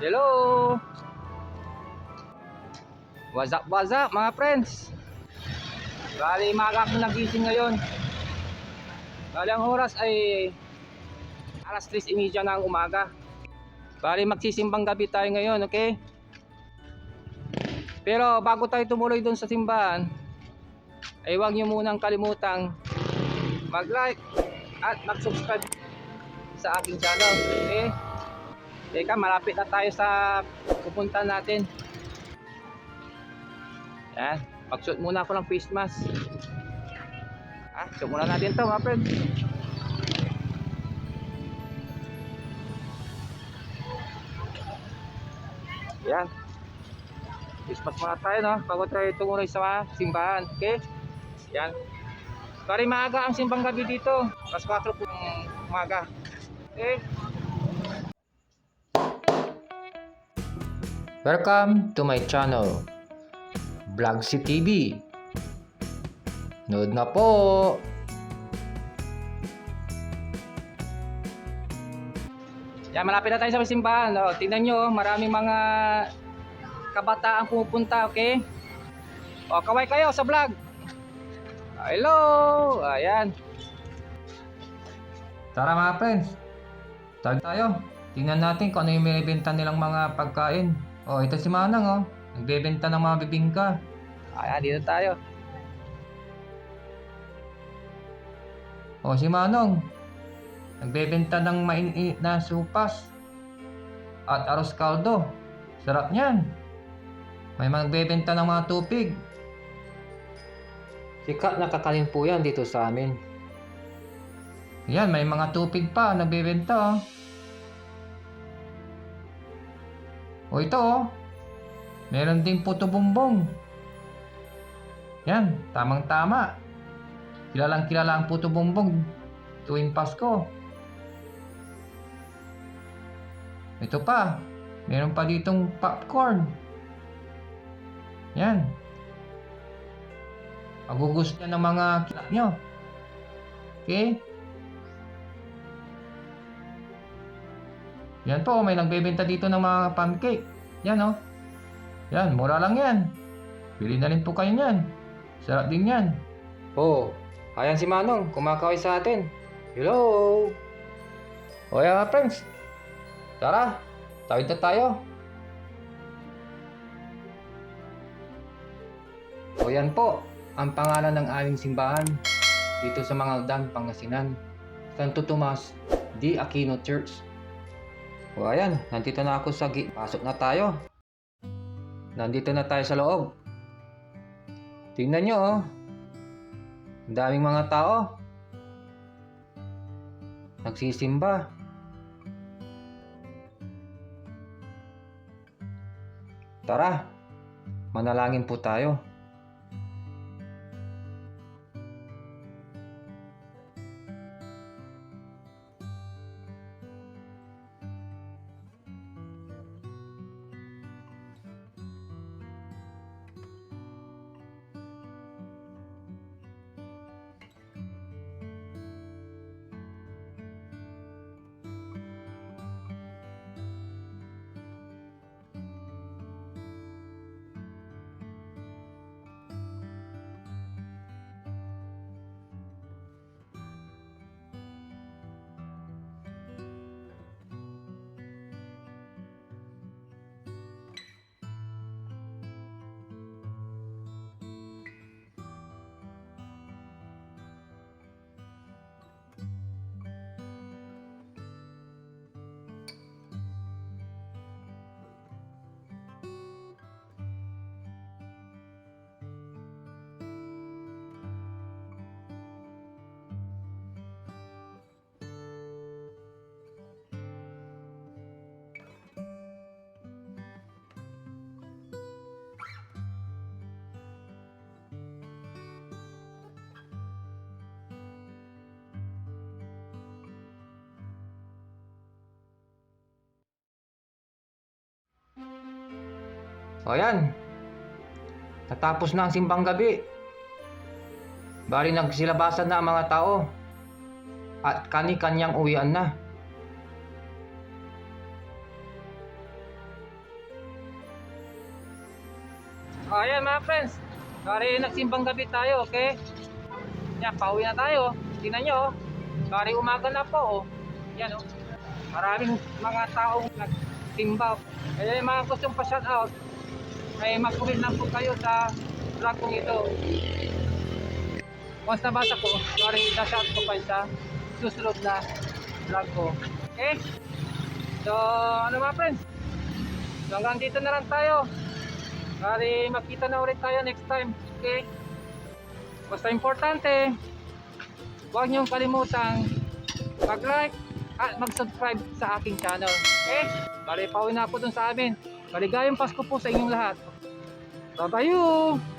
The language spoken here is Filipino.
Hello! What's up mga friends? Bali, maga akong nagising ngayon. Bali, ang oras ay alas 3:30 ng umaga. Bali, magsisimbang gabi tayo ngayon, okay? Pero bago tayo tumuloy dun sa simbahan, ay huwag nyo munang kalimutang mag-like at mag-subscribe sa aking channel, okay? Teka, malapit na tayo sa pupunta natin. Yan, mag-shoot muna ako ng face mask. Shoot muna natin to mga friends. Yan, face mask muna tayo, no? Bago tayo tumuloy sa simbahan, okay? Yan, bali maaga ang simbang gabi dito, alas 4 po ng umaga, okay? Welcome to my channel, Vlogsi TV. Nood na po. Yan, malapit na tayo sa simbahan. Tingnan nyo, maraming mga kabataan pupunta, okay? Kaway kayo sa vlog. Hello! Ayan. Tara mga friends, tayo. Tingnan natin kung ano yung binibenta nilang mga pagkain. Ito si Manang, nagbebenta ng mga bibingka. Ayan, dito tayo. Si Manong nagbebenta ng mainit na supas at arroz caldo. Sarap niyan. May magbebenta ng mga tupig. Sikat na kakanin po yan dito sa amin. Yan, may mga tupig pa nagbebenta. Ito, meron ding puto bumbong. Yan, tamang tama. Kilalang kilala ang puto bumbong tuwing Pasko. Ito pa, meron pa ditong popcorn. Yan, magugustuhan ng mga kilak nyo. Okay? Yan po, may nagbebenta dito ng mga pancake. Yan Yan, mura lang yan. Bili na rin po kayo yan. Sarap din yan. Ayan si Manong, kumakaway sa atin. Hello! Yan mga friends. Tara, tawid na tayo. Yan po, ang pangalan ng aming simbahan dito sa Mangaldan, Pangasinan. Santo Tomas de Aquino Church. Ayan, nandito na ako sa pasok na tayo. Nandito na tayo sa loob. Tingnan nyo, ang daming mga tao nagsisimba. Tara, manalangin po tayo. Ayan, natapos na ang simbang gabi. Bali nagsilabasan na ang mga tao at kani-kanyang uwian na. Ayan mga friends, kari nagsimbang gabi tayo, okay? Yan, pauwi na tayo. Tingnan nyo, kari umaga na po, oh. Yan, oh. Maraming mga taong nagsimba. Kaya yung mga gustong pa-shout out, ay mag-comment lang po kayo sa vlog kong ito. Once nabasa ko, kari na-shout ko pa sa susunod na vlog ko. Okay? So, ano mga friends? So, hanggang dito na lang tayo. Kari makita na ulit tayo next time. Okay? Basta importante, huwag niyong kalimutang mag-like at mag-subscribe sa aking channel. Okay? Bali, pauwi na po dun sa amin. Maligayang Pasko po sa inyong lahat. Bye-bye!